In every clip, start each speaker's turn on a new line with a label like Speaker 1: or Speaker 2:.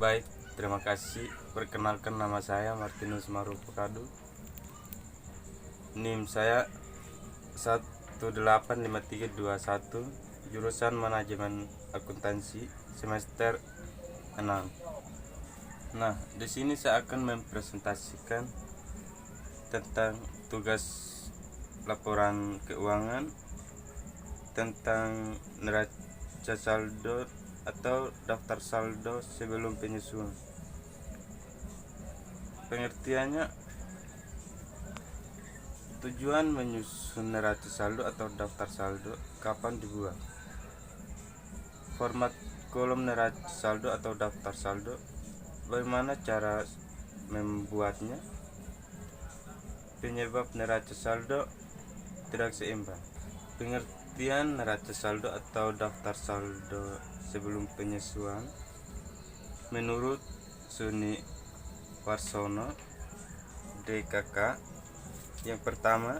Speaker 1: Baik, terima kasih. Perkenalkan, nama saya Martinus Marupakadu. NIM saya 185321, jurusan Manajemen Akuntansi, semester 6. Nah, di sini saya akan mempresentasikan tentang tugas laporan keuangan, tentang neraca saldo atau daftar saldo sebelum penyusunan. Pengertiannya, tujuan menyusun neraca saldo atau daftar saldo, kapan dibuat, format kolom neraca saldo atau daftar saldo, bagaimana cara membuatnya, penyebab neraca saldo tidak seimbang. Pengertian neraca saldo atau daftar saldo sebelum penyesuaian menurut Suni Warsono, DKK. Yang pertama,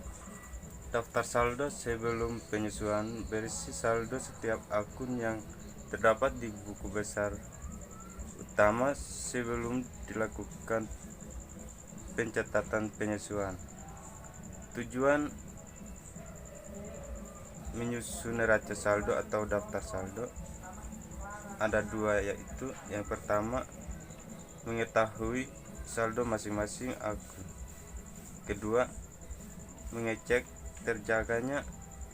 Speaker 1: daftar saldo sebelum penyesuaian berisi saldo setiap akun yang terdapat di buku besar utama sebelum dilakukan pencatatan penyesuaian. Tujuan menyusun neraca saldo atau daftar saldo ada dua, yaitu yang pertama, mengetahui saldo masing-masing akun. Kedua, mengecek terjaganya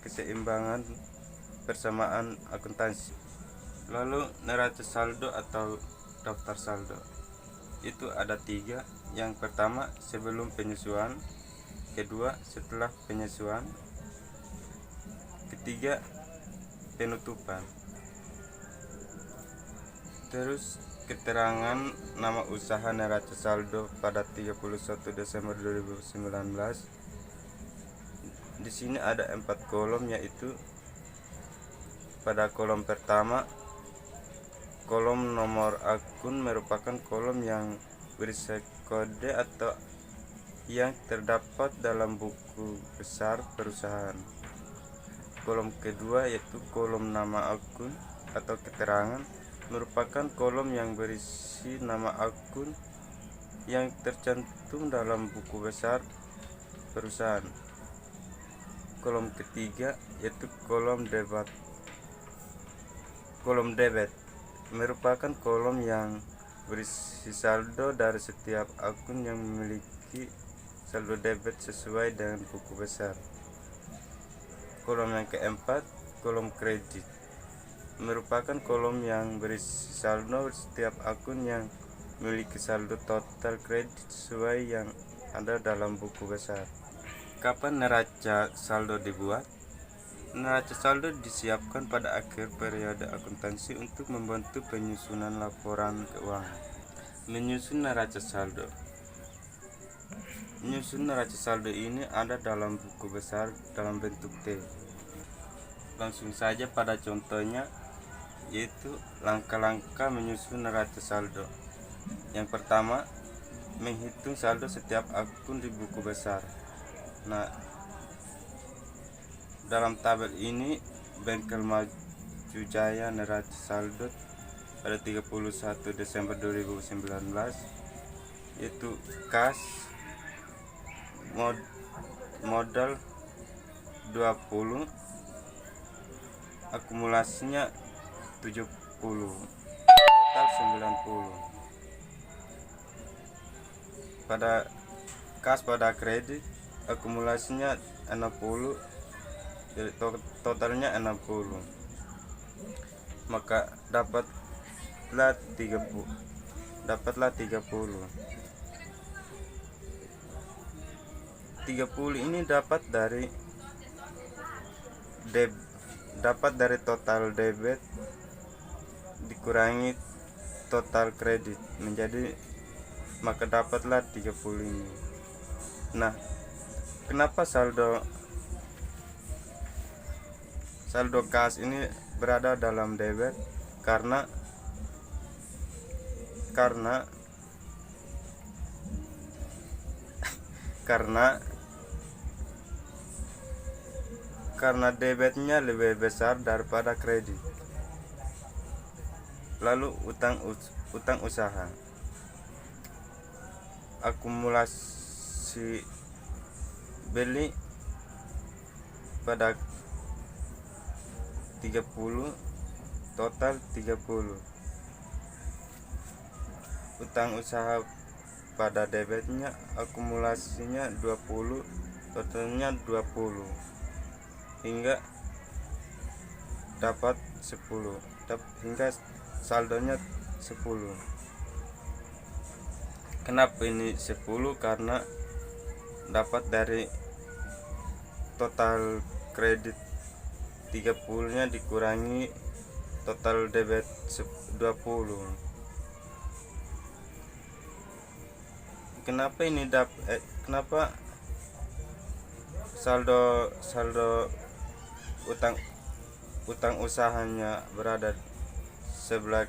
Speaker 1: keseimbangan persamaan akuntansi. Lalu neraca saldo atau daftar saldo itu ada tiga. Yang pertama, sebelum penyesuaian. Kedua, setelah penyesuaian. Ketiga, penutupan. Terus keterangan nama usaha neraca saldo pada 31 Desember 2019. Di sini ada 4 kolom, yaitu pada kolom pertama, kolom nomor akun merupakan kolom yang berisi kode atau yang terdapat dalam buku besar perusahaan. Kolom kedua yaitu kolom nama akun atau keterangan, merupakan kolom yang berisi nama akun yang tercantum dalam buku besar perusahaan. Kolom ketiga yaitu kolom debit. Kolom debit merupakan kolom yang berisi saldo dari setiap akun yang memiliki saldo debit sesuai dengan buku besar. Kolom yang keempat, kolom kredit, merupakan kolom yang berisi saldo setiap akun yang memiliki saldo total kredit sesuai yang ada dalam buku besar. Kapan neraca saldo dibuat? Neraca saldo disiapkan pada akhir periode akuntansi untuk membantu penyusunan laporan keuangan. Menyusun neraca saldo. Menyusun neraca saldo ini ada dalam buku besar dalam bentuk T. Langsung saja pada contohnya, yaitu langkah-langkah menyusun neraca saldo. Yang pertama, menghitung saldo setiap akun di buku besar. Nah, dalam tabel ini Bengkel Maju Jaya neraca saldo pada 31 Desember 2019, yaitu kas modal 20, akumulasinya 70, total 90. Pada kas pada kredit, akumulasinya 60, jadi totalnya 60, maka dapatlah 30. 30 ini dapat dari total debit dikurangi total kredit menjadi, maka dapatlah 30 ini. Nah, kenapa saldo kas ini berada dalam debit? Karena debitnya lebih besar daripada kredit. Lalu utang usaha. Akumulasi beli pada 30, total 30. Utang usaha pada debitnya akumulasinya 20, totalnya 20, hingga dapat 10, hingga saldonya 10. Kenapa ini 10? Karena dapat dari total kredit 30-nya dikurangi total debit 20. Kenapa ini kenapa saldo utang usahanya berada sebelah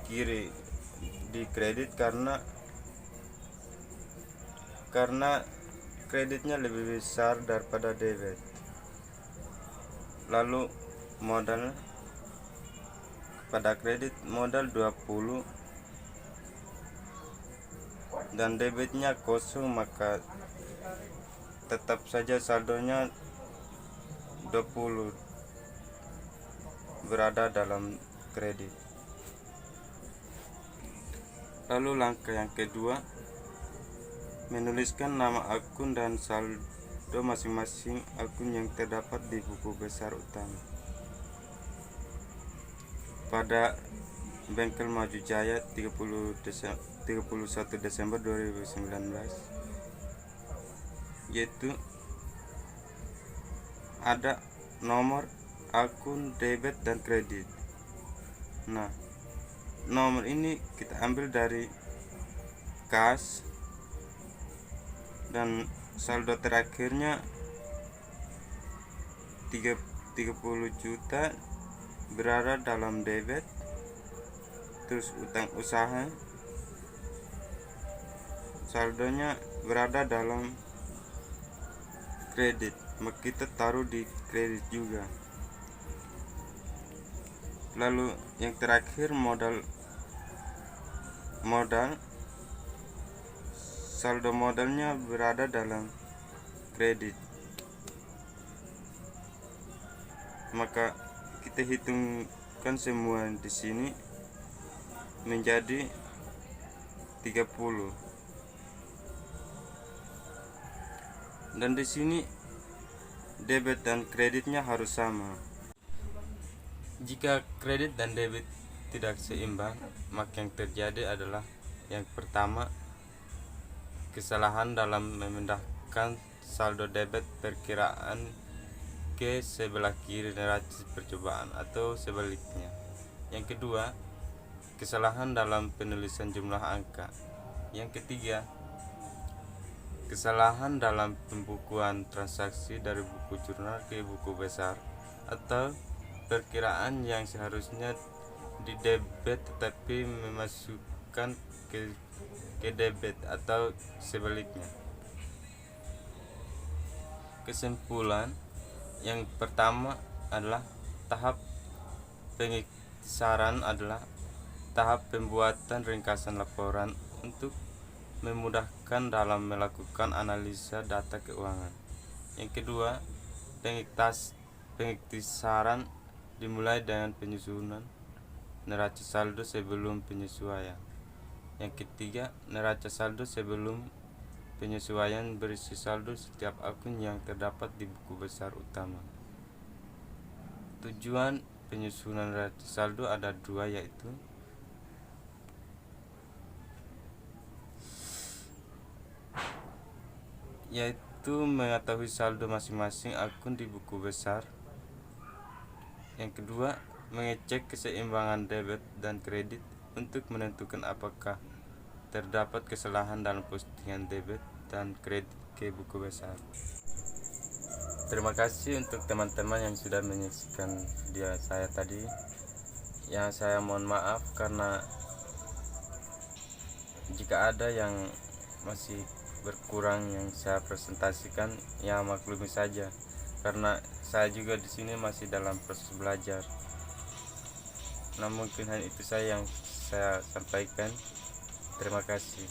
Speaker 1: kiri di kredit? Karena kreditnya lebih besar daripada debit. Lalu modal pada kredit modal 20 dan debitnya kosong, maka tetap saja saldonya 20 berada dalam kredit. Lalu langkah yang kedua, menuliskan nama akun dan saldo masing-masing akun yang terdapat di buku besar utama. Pada Bengkel Maju Jaya 31 Desember 2019, yaitu ada nomor akun debit dan kredit. Nah, nomor ini kita ambil dari kas, dan saldo terakhirnya 30 juta berada dalam debit. Terus utang usaha saldonya berada dalam kredit, maka kita taruh di kredit juga. Lalu yang terakhir modal saldo modalnya berada dalam kredit, maka kita hitungkan semua di sini menjadi 30. Dan di sini debit dan kreditnya harus sama. Jika kredit dan debit tidak seimbang, maka yang terjadi adalah yang pertama, kesalahan dalam memindahkan saldo debit perkiraan ke sebelah kiri neraca percobaan atau sebaliknya. Yang kedua, kesalahan dalam penulisan jumlah angka. Yang ketiga, kesalahan dalam pembukuan transaksi dari buku jurnal ke buku besar, atau perkiraan yang seharusnya di debit tetapi memasukkan ke debit atau sebaliknya. Kesimpulan yang pertama adalah tahap pengiksaran adalah tahap pembuatan ringkasan laporan untuk memudahkan dalam melakukan analisa data keuangan. Yang kedua, pengiktisaran dimulai dengan penyusunan neraca saldo sebelum penyesuaian. Yang ketiga, neraca saldo sebelum penyesuaian berisi saldo setiap akun yang terdapat di buku besar utama. Tujuan penyusunan neraca saldo ada dua, yaitu mengetahui saldo masing-masing akun di buku besar. Yang kedua, mengecek keseimbangan debit dan kredit untuk menentukan apakah terdapat kesalahan dalam postingan debit dan kredit ke buku besar. Terima kasih untuk teman-teman yang sudah menyaksikan video saya tadi. Yang saya mohon maaf karena jika ada yang masih berkurang yang saya presentasikan, ya maklumi saja, karena saya juga di sini masih dalam proses belajar. Nah, mungkin hanya itu saya yang saya sampaikan. Terima kasih.